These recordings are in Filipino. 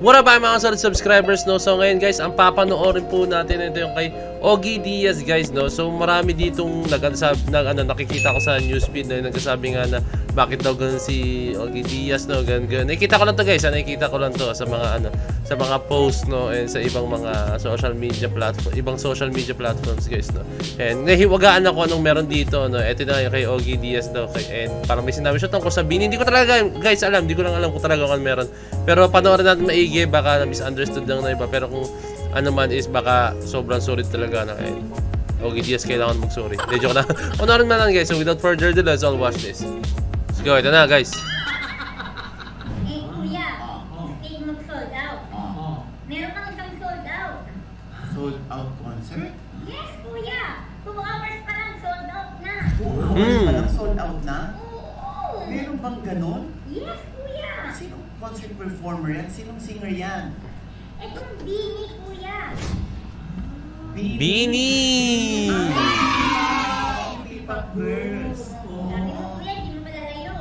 What up mga solid subscribers, no? So ngayon guys, ang papanoorin po natin ito yung kay Ogie Diaz guys, no? So marami ditong nakikita ko sa newsfeed, no? Nagsasabi nga na bakit daw ganun si Ogie Diaz, no? Ganun. Nakikita ko lang to guys, nakikita ko lang to sa mga sa mga posts, no? And sa ibang mga social media platforms guys, no? And nahiwagaan ako anong meron dito, no? Ito na yung kay Ogie Diaz daw, and parang may sinabi siya tungkol sa Bini. Hindi ko talaga guys alam, hindi ko lang alam kung talaga kung meron. Pero panoorin natin maigi, baka misunderstood lang na iba. Pero kung ano man is baka sobrang solid talaga na kay Ogie Diaz, kailangan mag-sorry. Hindi, joke na. Panoorin na lang guys. So without further ado, let's all watch this. Let's go, ito na guys. Eh kuya, cake mag-sold out. Meron kang isang sold out. Sold out concert? Yes kuya, 2 hours pa lang sold out na. 2 hours pa lang sold out na? Oo. Meron bang ganon? Yes kuya. Sinong concert performer yan? Sinong singer yan? Itong Bini kuya. Bini! P-pop girls. Sabi ko kuya, hindi mo pala yun.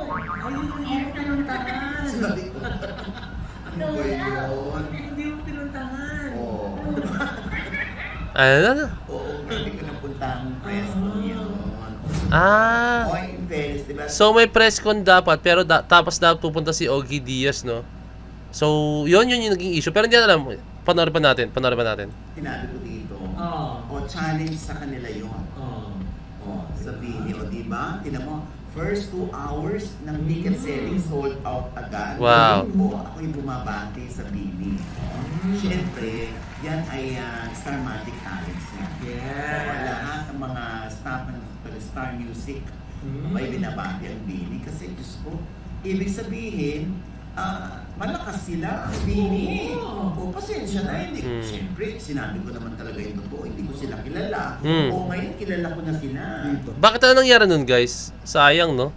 Meron ka nung tangan. Sabi ko. Ano ba yun? Hindi mo pinuntahan. Oo. Ano? Oo, hindi ko napunta ang press ko yun. Ah! Okay, in fairness, diba? So may press con dapat, pero tapos dapat pupunta si Ogie Diaz, no? So, yun yung naging issue. Pero hindi na alam, panoorin pa natin. Sinabi ko dito, Oo. o challenge sa kanila yun. O, sabihin niyo, di ba? Tinan mo, first 2 hours ng ticket selling sold out agad. Wow. O, ako yung bumabati sa Bini. Siyempre, yan ay Starmatic Talents niya. Yeah. So, lahat ng mga staff ng Star Music, may binabati ang Bini. Kasi, Diyos ko, ibig sabihin, malakas sila ang Bini. O, pasensya na, hindi. Siyempre, sinabi ko naman talaga yung totoo. Hindi ko sila kilala. O, ngayon kilala ko na sila. Bakit ano nangyari nun guys? Sayang, no?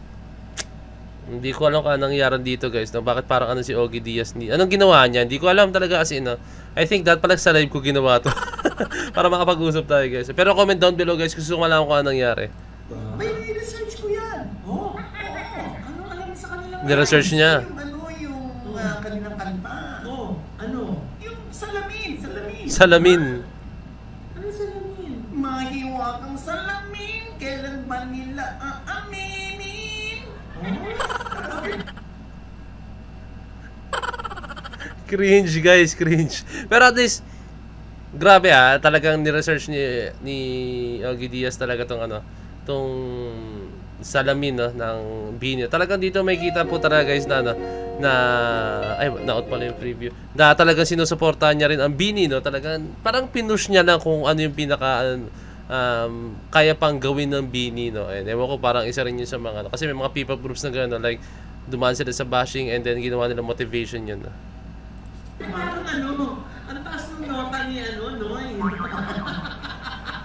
Hindi ko alam kung anong nangyari dito guys, no? Bakit parang ano si Ogie Diaz anong ginawa niya? Hindi ko alam talaga kasi, no? I think that pala sa live ko ginawa to. Para makapag-usap tayo guys. Pero comment down below guys kung gusto ko malaman kung anong nangyari. May research ko yan. Oo. Ano alam sa kanila? Ni-research niya. Yung kanilang kanta. Oo. Ano? Yung salamin. Salamin. Ano sa lamin? Mahiwagang salamin, kailan ba nila aaminin? Cringe guys, cringe. Pero at least, grabe talagang ni-research ni Ogie Diaz talaga tong salamin, no, ng Bini. Talagang dito may kita po talaga guys na-out pala yung preview. Na talagang sinusuportahan niya rin ang Bini, no. Talagang parang pinush niya lang kung ano yung pinaka kaya pang gawin ng Bini, no. And ewan ko, parang isa rin yun sa mga kasi may mga people groups na gano'n, like dumaan sila sa bashing and then ginawa nila motivation yun, no. Parang ano taas ng nota ni Noy?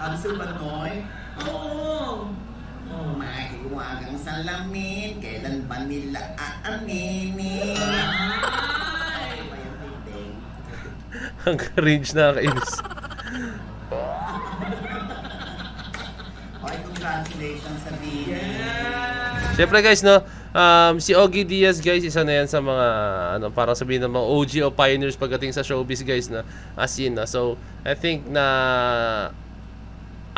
Absol ba, Noy? Oo. Mahiwagang salamin, kailan ba nila aaminin? Ang cringe, nakakainis. Okay, congratulations sa Bini. Siyempre guys, no, si Ogie Diaz guys, isa na yan sa mga parang sabihin ng mga OG o pioneers pagdating sa showbiz guys, na as in, na. So I think na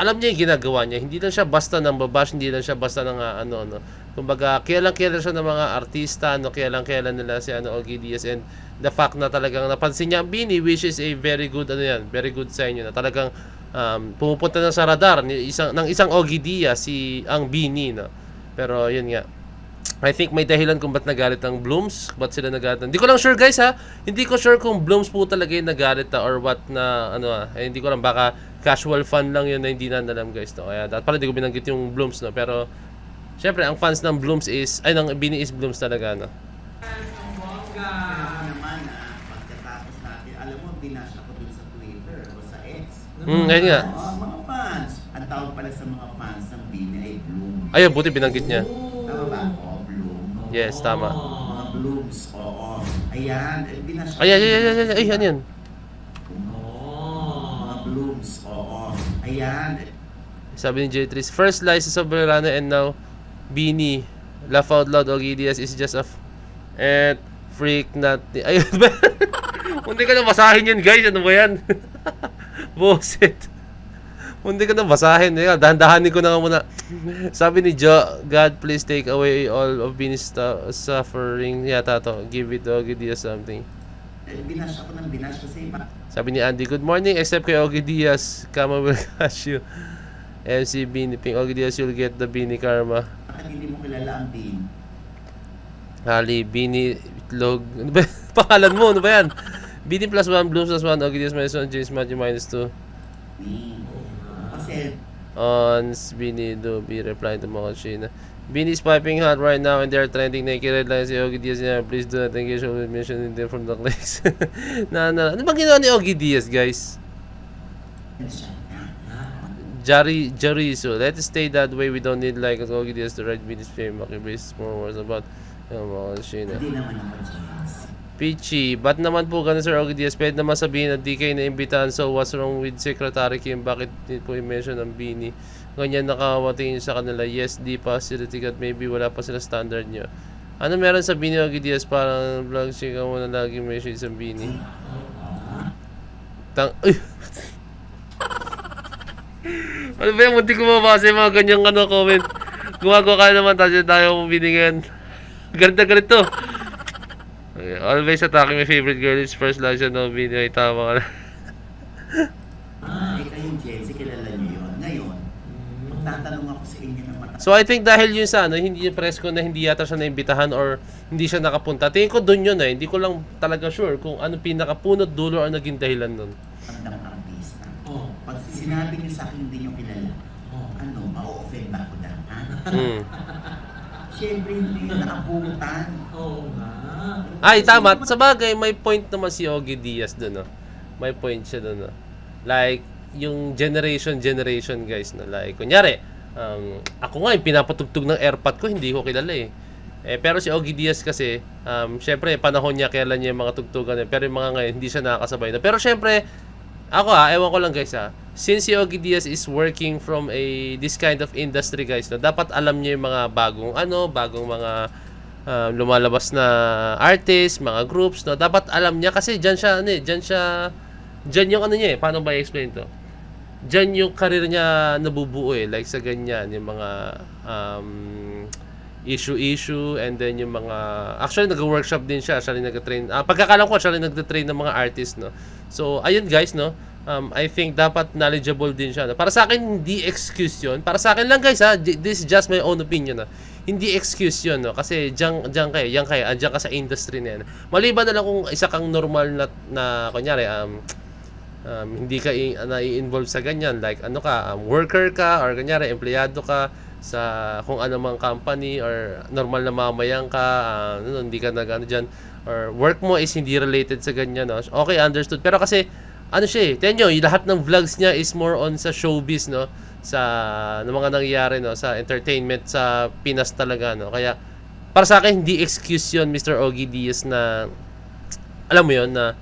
alam niya yung ginagawa niya. Hindi lang siya basta nang babash, hindi lang siya basta nang kumbaga kilalang siya ng mga artista, kilalang nila si Ogie Diaz, and the fact na talagang napansin niya ang Bini, which is a very good very good sign yun, na talagang pumupunta na sa radar ng isang Ogie Diaz ang Bini, no. Pero yun nga, I think may dahilan kung ba't nagalit ang Blooms, ba't sila nagalit. Hindi ko lang sure guys hindi ko sure kung Blooms po talaga yung nagalit or what na hindi ko lang, baka casual fan lang yun na hindi na alam guys, no. Kaya dapat pala hindi ko binanggit yung Blooms, no. Pero syempre ang fans ng Blooms ng Bini is Blooms talaga, no. Bongga. Naman pagkatapos natin, alam mo, binash ako dun sa Twitter o sa X. Ayun nga. Mga fans. Ang tawag pala sa mga fans ng Bini ay Bloom. Ayun, buti binanggit niya. Tama ba? Bloom. Yes, tama. Mga Blooms, oo. Ayan, binash ako. Ay, ano yan? Mga Blooms, oo. Ayan. Sabi ni J3, first Liza Soberano and now Bini. Laugh out loud, Ogie Diaz is just a freak not... Ayun ba? Hindi ka na basahin yan, guys. Ano ba yan? Bullshit. Hindi ka na basahin. Dahan-dahanin ko na nga muna. Sabi ni Jo, God, please take away all of Vinny's suffering. Yata to. Give it to Ogie Diaz something. Binash ako ng binash kasi Sabi ni Andy, good morning. Except kay Ogie Diaz. Kama will catch you. MC Bini Ping. Ogie Diaz, you'll get the Bini karma. bakit hindi mo kilala ang Bean? Ali, Bini, Itlog. Ano ba? Pangalan mo, ano ba yan? Bini plus 1, Blooms plus 1, Ogie Diaz minus 1, James Matthew minus 2. Bean. Kasi, Ons, Bini, do be replying to mga China. Bini is piping hot right now and they're trending naked red lines. Si Ogie Diaz niya, please do not engage with mention in them from the clicks. Ano bang ginawa ni Ogie Diaz, guys? Jarizo, let's stay that way. We don't need like Ogie Diaz to write Bini's fame. Okay, based more words about mga China. hindi naman ako James. Pichi, ba't naman po ganun Sir Ogie Diaz? Pwede naman sabihin na di kayo naimbitahan. So what's wrong with Secretary Kim? Bakit po i-mention ang Bini? Ganyan nakawatingin sa kanila. Yes, di pa sila tigat. Maybe wala pa sila standard nyo. Ano meron sa Bini Ogie Diaz? Parang vlog siya ka muna lagi mention sa Bini. Ay! Ano ba yan? Munti ko mabasa yung mga ganyang comment. Gumagawa ka naman tayo kung Bini ngayon. Ganito. Okay, always attacking my favorite girl. It's first live siya no Bini. Ay, tama ka na. Kayong Jensi, kilala niyo yun. Ngayon, magtatanong ako sa inyo ng mata. So I think dahil yun sa hindi yung press ko na hindi yata siya naimbitahan or hindi siya nakapunta. Tingin ko doon yun Hindi ko lang talaga sure kung ano pinakapunot dulo or naging dahilan nun. Pandang artista. Pag sinabi niyo sa akin hindi niyo kilala, ma-offend ba ako na? Siyempre, hindi yun naabutan. Oo nga. Ay, tama. Sa bagay, may point naman si Ogie Diaz doon, May point siya doon, Like, yung generation, guys, Like, kunyari, ako nga, yung pinapatugtog ng AirPod ko, hindi ko kilala, pero si Ogie Diaz kasi, syempre, panahon niya, kailan niya yung mga tugtugan pero yung mga ngayon, hindi siya nakakasabay na. Pero syempre, ako ewan ko lang guys since si Ogie Diaz is working from this kind of industry guys, dapat alam niya yung mga bagong mga lumalabas na artists, mga groups, dapat alam niya kasi diyan yung niya paano ba i-explain to? Diyan yung career niya nabubuo like sa ganyan, yung mga issue and then yung mga actually nag-workshop din siya, actually nag-train. Pagkakalam ko actually nag-train ng mga artists So ayun guys I think dapat knowledgeable din siya Para sa akin hindi excuse 'yun. Para sa akin lang guys this is just my own opinion Hindi excuse 'yun kasi diyan ka sa industry na yan. Maliban na lang kung isa kang normal na kunyari hindi ka na-involve sa ganyan like worker ka or kunyari empleyado ka sa kung ano mang company or normal na mamayan ka hindi ka diyan or work mo is hindi related sa ganyan okay, understood. Pero kasi siya tingnan nyo, lahat ng vlogs niya is more on sa showbiz sa mga nangyayari sa entertainment sa Pinas talaga kaya para sa akin hindi excuse yun Mr. Ogie Diaz na alam mo yun na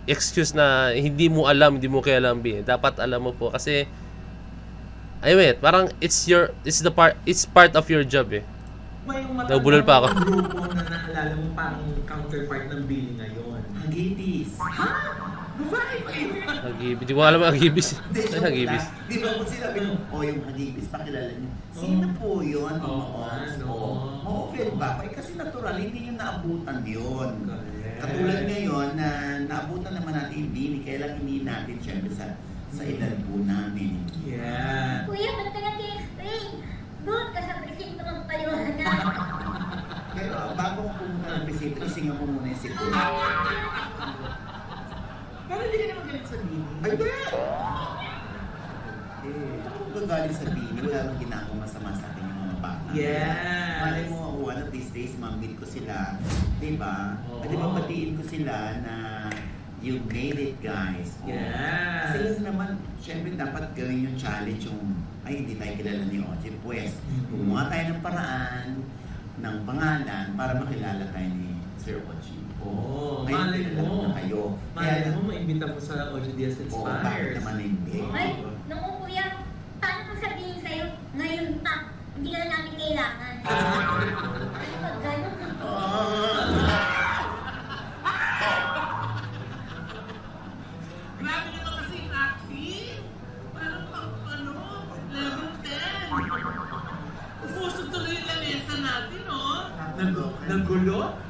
excuse na hindi mo alam, hindi mo kailangan dapat alam mo po kasi parang it's part of your job Nabulol pa ako. Grupo na naalala mo parang counterpart ng Billy ngayon. Hagibis. Babae pa yun. Hagibis. Di mo alam ang Hagibis. Hagibis. Di ba kung sinabi mo, yung Hagibis, pakilala niyo. Sino po yun? Ma-offend ba? Kasi natural, hindi nyo naabutan yun. Katulad ngayon na naabutan naman natin yung Billy, kaya lang hindi natin syempre sa edad po namin. Yeah. Kuya, ba't ka nag-i-explain? Doon ka sa presinto ng paliwanag. Pero bago ko pumunta ng presinto, isinga mo muna yung sikulo. Pero hindi ka naman galit sa Billy. Ay, ba? Kung gagaling sa Billy, wala nang ginagawa masama sa akin yung mga bata. Yes. Malay mo, one of these days, ma-meet ko sila. Diba? Di ba patiin ko sila na you made it, guys. Yes. Kasi yun naman, syempre dapat gawin yung challenge yung, ay, hindi tayo kilala ni Ogie. Pues, gumawa tayo ng paraan, ng pangalan, para makilala tayo ni Sir Ogie. Malay mo. Na kayo. Malay mo, maimbita mo sa Ogie Diaz Inspires. Bakit naman hindi? Ay, naku kuya, paano ko sabihin sa'yo, ngayon pa, hindi ka na namin kailangan. Ano ba gano'n?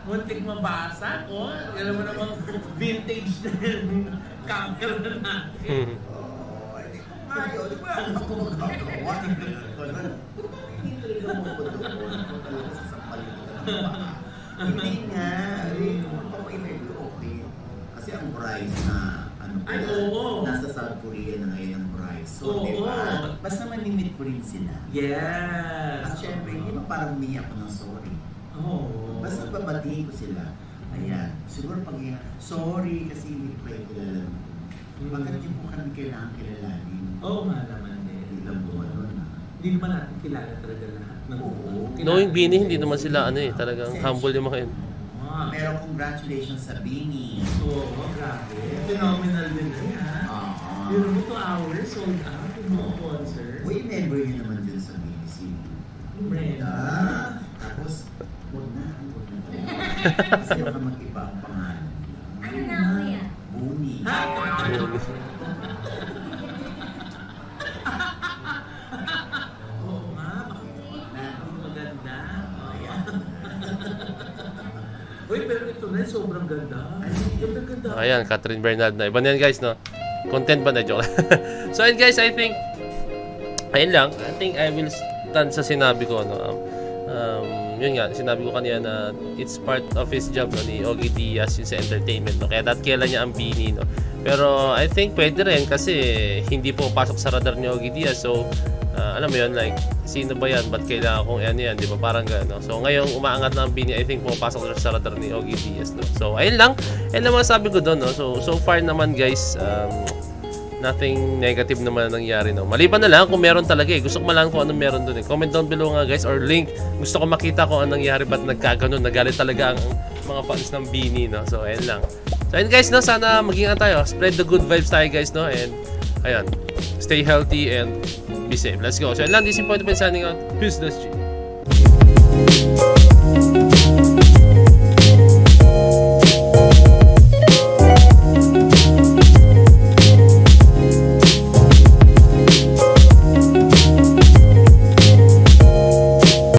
Muntik mabasa, oh. Alam mo namang vintage na yung camera natin. Oh, hindi ko ngayon. Di ba ako magagawa? Hindi talaga mo ko doon. Ako talaga sasampalin ko na ng baka. Hindi nga. Kung magpapa-interview, okay. Kasi ang Bryce na, ano ko, Ay, oo. nasa South Korea na ngayon ang Bryce. So, Oo. di ba? Basta mamimit ko rin sila. Yes. At syempre, hindi mo parang umiyak ko ng sorry. Oo. Basta babatiin ko sila. Ayan. Siguro pag sorry kasi hindi ko kayo kilala. Bakit hindi po kami kailangan kilalanin? Oo nga naman din. Biglang bumalon na. Hindi naman natin kilala talaga lahat ng Oo. Knowing Bini, hindi naman sila ano eh, talagang humble yung mga yun. Ah, Pero congratulations sa Bini. oo, grabe. Phenomenal din na yan. Oo. Yun mo 2 hours sold out yung mga concert. Uy, member yun naman dun sa Bini City. Brenda. Tapos, huwag na. Kasi baka mag-iba ang pangalan. Ano na, kuya? Buni. Ha? Oo nga, bakit maganda? Ayan. Uy, pero ito na, sobrang ganda. Ganda-ganda. Ayan, Catherine Bernard na. Iba na yan guys, no? Content ba na? Joke lang. So, ayun guys, I think, ayun lang. I think I will stand sa sinabi ko, no? Yun nga, sinabi ko kanina na it's part of his job, no, ni Ogie Diaz, yun sa entertainment, no? Kaya kailan niya ang Bini, no? Pero I think pwede rin kasi hindi po pasok sa radar ni Ogie Diaz. So, alam mo yun, like, sino ba yan? Ba't kailangan kong ano yan? Di ba? Parang gano'n. No? So, ngayong umaangat na ang Bini, I think pumapasok sa radar ni Ogie Diaz. No? So, ayun lang. Ayun lang masabi ko doon. No? So far naman, guys, nothing negative naman na nangyari. No? Maliban na lang kung meron talaga eh. Gusto ko malaman kung anong meron doon eh. Comment down below nga, guys, or link. Gusto ko makita kung anong nangyari. Ba't nagkaganon? Nagalit talaga ang mga fans ng Bini. No? So, ayun lang. So, ayun guys, no? Sana mag-ingat tayo. Spread the good vibes tayo, guys. No? And, ayun. Stay healthy and be safe. Let's go. So, yun lang. This is Point of signing out. Peace. Let's G.